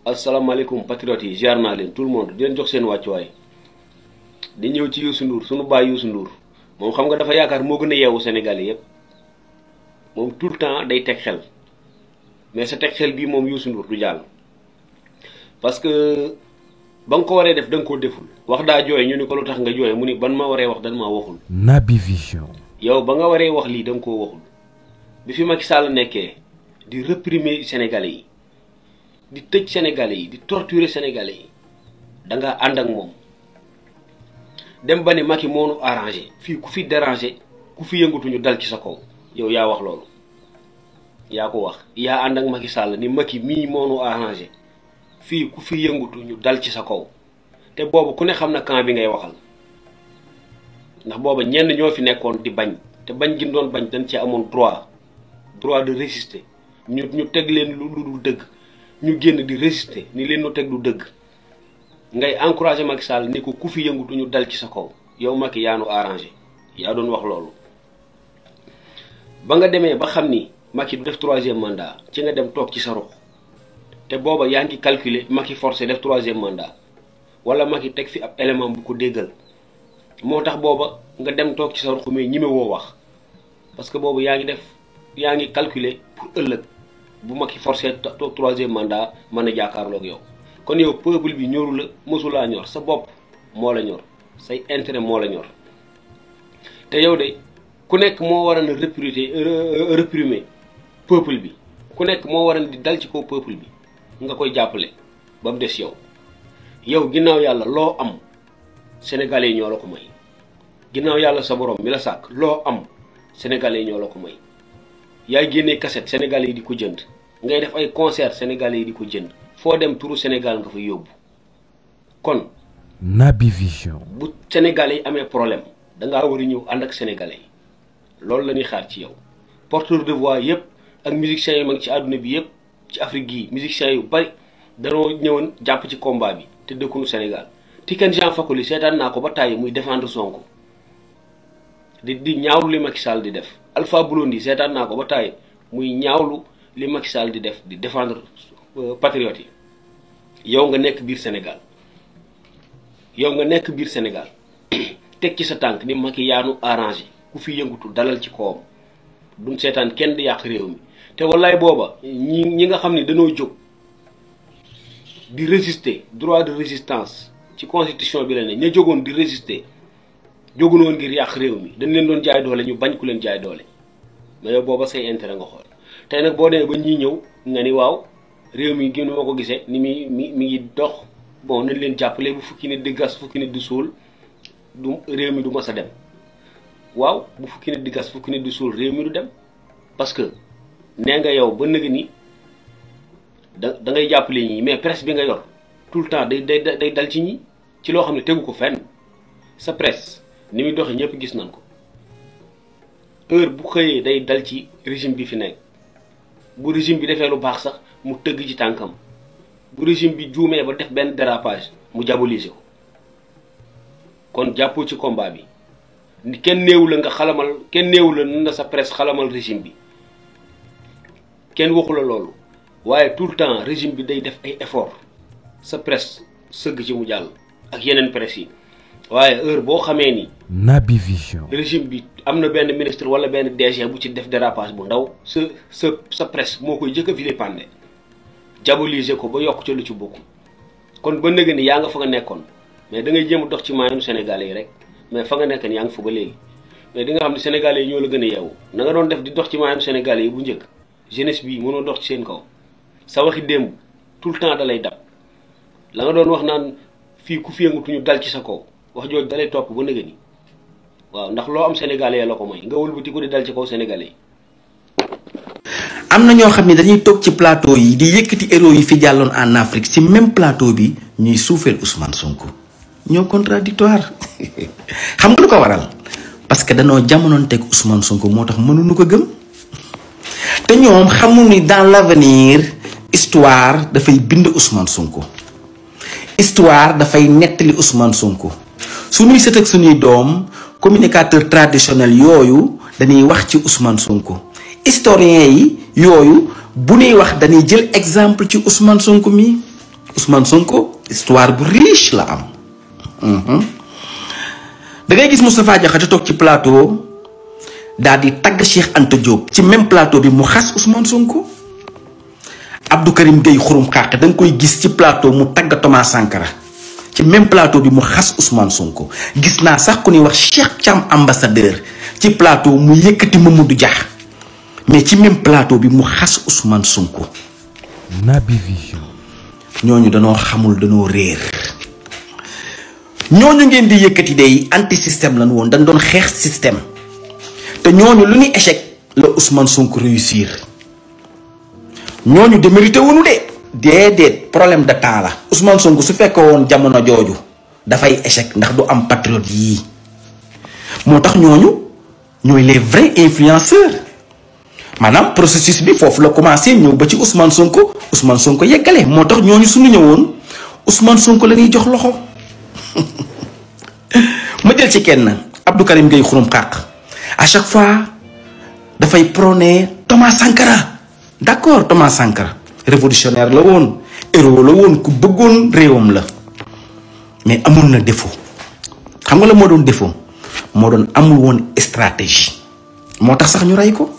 asalaamaaleykum patriotes yi ziar naa leen tout le monde di leen jox seen wàccuwaay di ñëw ci Youssou Ndour sunu baay Youssou Ndour moom xam nga dafa yaakaar moo gën a yeewu Sénégalais yëpp moom tout le temps day teg xel mais sa teg xel bii moom Youssou Ndour du jàll parce que ba nga ko waree def da nga koo deful wax daa jooy ñu ni ko lu tax nga jooy mu ni ban ma waree wax dan maa waxul. Naby Vision. yow ba nga waree wax lii da nga koo waxul bi fi Macky Sall nekkee di réprimer Sénégalais yi di tëj Sénégalais yi di torturer Sénégalais yi da nga ànd ak moom dem ba ni Macky moo nu arrangé fii ku fi dérangé ku fi yëngatuñu dal ci sa kaw yow yaa wax loolu yaa ko wax yaa ànd ak Macky Sall ni Macky mii moo nu arrangé fii ku fi yëngatuñu dal ci sa kaw te boobu ku ne xam na camp bi ngay waxal ndax booba ñenn ñoo fi nekkoon di bañ te bañ gi doon bañ dañ ci amoon droit de résister ñu teg leen lu dul dëgg ñu génn di résister ni leen nu teg du dëgg ngay encouragé Macky Sall ni ko ku fi yëngutu ñu dal ci sa kaw yow Macky yaa nu arrangé yaa doon wax loolu ba nga demee ba xam ni Macky du def 3e mandat ci nga dem toog ci sa ruq te booba yaa ngi calculer Macky forcé def 3e mandat wala Macky teg fi ab élément bu ko déggal moo tax booba nga dem toog ci sa ruq mais ñime woo wax parce que boobu yaa ngi calculer pour ëllëg bu Macky forcé toog 3e mandat mën a jàkkaarloog yow kon yow peuple bi ñoru la mosulaa ñor sa bopp moo la ñor say intérêt moo la ñor te yow de ku nekk moo waroon a réprimer peuple bi ku nekk moo waroon di dal ci kaw peuple bi nga koy jàppale ba mu des yow ginnaaw yàlla loo am sénégalais yi ñoo la ko may ginnaaw yàlla sa borom mi la sàkk loo am sénégalais yi ñoo la ko may yaay génnee cassette sénégalais yi di ko jënd ngay def ay concert sénégalais yi di ko jënd foo dem turu Sénégal nga fa yóbbu kon Naby Vision. bu sénégalais yi amee problème dangaa war a ñëw ànd ak sénégalais yi loolu la ñuy xaar ci yow porteur de voix yëpp ak musiciens yi mag ci àdduna bi yëpp ci Afrique gii musiciens yu bari danoo ñëwoon jàpp ci combat bi te dëkkunu Sénégal Tiken Jean Fakoli seetaan naa ko ba tàyyi muy défendre Sonko di ñaawlu li Macky Sall di def Alpha Blondy seetaan naa ko ba tàyyi muy ñaawlu li Macky Sall di def di défendre patriotes yi yow nga nekk biir Sénégal teg ci sa tànk ni Macky yaanu arrangé ku fi yëngutu dalal ci kawam duñ seetaan kenn di yàq réew mi te wallaay booba ñi nga xam ne dañoo jóg di résister droit de résistance ci constitution bi la ne ña jógoon di résister jógunoon ngir yàq réew mi dañ leen doon jaay doole ñu bañ ku leen jaay doole mais yow booba say intérêt nga xool tey nag boo demee ba ñii ñëw nga ni waaw réew mi gën moo ko gisee ni mi ngi dox bon nañ leen jàppale bu fukki nit di gas fukki nit di suul du réew mi du mas a dem waaw bu fukki nit di gas fukki nit di suul réew mi du dem parce que nee nga yow ba nëg ni da ngay jàppale ñi mais presse bi nga yor tout le temps day dal ci ñi ci loo xam ne tegu ko fenn sa presse ni muy doxee ñëpp gis nañ ko heure bu xëyee day dal ci régime bi fi nekk bu régime bi defee lu baax sax mu tëgg ci tànkam bu régime bi juumee ba def benn dérapage mu diaboliser ko kon jàppoo ci combat bi kenn néewu la nga xalamal kenn néewu la na sa presse xalamal régime bi kenn waxu la loolu waaye tout le temps régime bi day def ay effort sa presse sëgg ci mu jàll ak yeneen presse yi waaye heure boo xamee ni Naby Vision. régime bi am na benn ministre wala benn DG bu ci def dérapage bu ndaw sa presse moo koy jëkk a vilipender diaboliser ko ba yokk ca lu ci bokk kon ba nëgë ni yaa nga fa nga nekkoon mais da ngay jéem a dox ci maayanu Sénégalais yi rek mais fa nga nekk ni yaa ngi fa ba léegi mais di nga xam ne Sénégalais yi ñoo la gën a yeewu na nga doon def di dox ci maayanu Sénégalais yi bu njëkk jeunesse bii mënoo dox ci seen kaw sa waxi démb tout le temps da lay dab la nga doon wax naan fii ku fi yëngatuñu dal ci sa kaw wax jooju dalay topp ba nëgë ni waaw ndax loo am Sénégalais la ko may nga wëlbati ko di dal ci kaw Sénégalais yi. am na ñoo xam ne dañuy toog ci plateau yi di yëkkati héros yi fi jàlloon en Afrique ci même plateau bi ñuy suufeel Ousmane Sonko ñoo contradictoire xam nga lu ko waral parce que danoo jamonoon teg Ousmane Sonko moo tax mënuñu ko gëm te ñoom xamul ni dans l'avenir histoire dafay bind Ousmane Sonko histoire dafay nettali Ousmane Sonko suñuy sët ak suñuy doom communicateur traditionnel yooyu dañuy wax ci Ousmane Sonko historien yi yooyu bu ñuy wax dañuy jël exemple ci Ousmane Sonko mi Ousmane Sonko histoire bu riche la am. da ngay gis Moustapha Diakhaté toog ci plateau daal di tagg Cheikh Anta Diop ci même plateau bi mu xas Ousmane Sonko. Abdou Karim Gueye xurum xàq da nga koy gis ci plateau mu tagg Thomas Sankara ci même plateau bi mu xas Ousmane Sonko. gis naa sax ku ñuy wax Cheikh Thiam ambassadeur ci plateau mu yëkkati Mamadou Dia mais ci même plateau bi mu xas Ousmane Sonko. Naby Vision. ñooñu danoo xamul danoo réer ñooñu ngeen di yëkkati day anti système lañu woon dañ doon xeex système te ñooñu lu ñu échec la Ousmane Sonko réussir ñooñu démérité wuñu de déedéet problème de temps la Ousmane Sonko su fekkee woon jamono jooju dafay échec ndax du am patriote yii moo tax ñooñu ñooy les vrais influenceurs maanaam processus bi foofu la commencé ñëw ba ci Ousmane Sonko yeggale moo tax ñooñu suñu ñëwoon Ousmane Sonko la ñuy jox loxo ma jël ci kenn Abdou Karim Gueye xurum xàq à chaque fois dafay prôner Thomas Sankara d'accord Thomas Sankara révolutionnaire la woon héros la woon ku bëggoon réewam la mais amul na défaut xam nga la moo doon défaut moo doon amul woon stratégie moo tax sax ñu rey ko.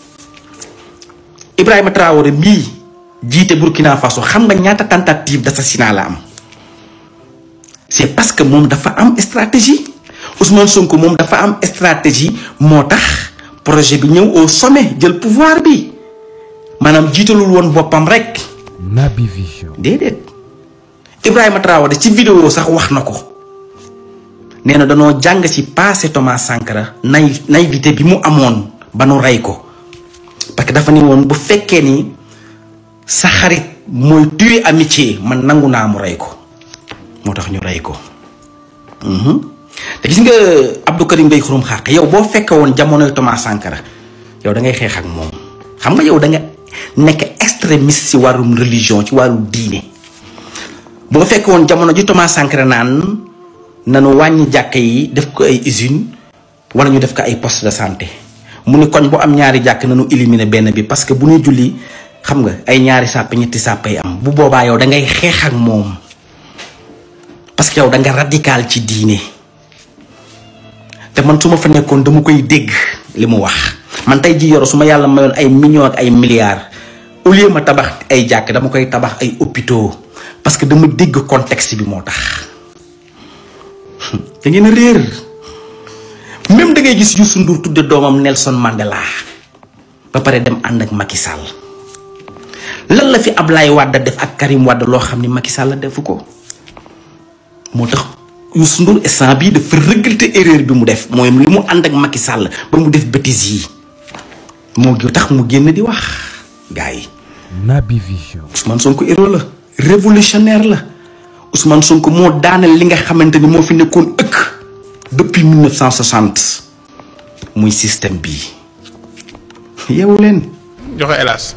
Ibrahima Traoré bii jiite Burkina Faso xam nga ñaata tentative d'assassinat la am c'est parce que moom dafa am stratégie Ousmane Sonko moom dafa am stratégie moo tax projet bi ñëw au sommet jël pouvoir bi maanaam jiitalul woon boppam rek. Naby Vision. déedéet Ibrahima Traoré ci vidéo sax wax na ko nee na danoo jàng ci passé Thomas Sankara naïveté bi mu amoon ba nu rey ko. parce que dafa ni woon bu fekkee ni sa xarit mooy tuer amitié man nangu naa mu rey ko moo tax ñu rey ko te gis nga Abdou Karim Gueye xurum xàq yow boo fekkee woon jamonoy Thomas Sankara yow da ngay xeex ak moom xam nga yow da nga nekk extrémiste ci wàllum religion ci wàllu diine boo fekkee woon jamono ji Thomas Sankara naan nanu wàññi jàkka yi def ko ay usine wala ñu def ko ay poste de santé mu ni koñ bu am ñaari jàkk nañu éliminer benn bi parce que bu ñuy julli xam nga ay ñaari sàpp ñetti sàpp yi am bu boobaa yow da ngay xeex ak moom parce que yow da nga radical ci diine te man su ma fa nekkoon dama koy dégg li mu wax man tey ji yoro su ma yàlla mayoon ay millions ak ay milliards au lieu ma tabax ay jàkk dama koy tabax ay hôpitaux parce que dama dégg contexte bi moo tax da ngeen a réer même da ngay gis Youssou Ndour tudde doomam Nelson Mandela ba pare dem ànd ak Macky Sall lan la fi Ablaye Wade def ak Karim Wade loo xam ni Macky Sall defu ko moo tax Youssou Ndour instant bii dafa regretter erreur bi mu def mooy li mu ànd ak Macky Sall ba mu def bêtise yi moo tax mu génn di wax gars yi. Naby Vision. Ousmane Sonko héros la révolutionnaire la Ousmane Sonko moo daanal li nga xamante ni moo fi nekkoon ëkk depuis 1960 muy système bi yeewu leen. joxe hélas.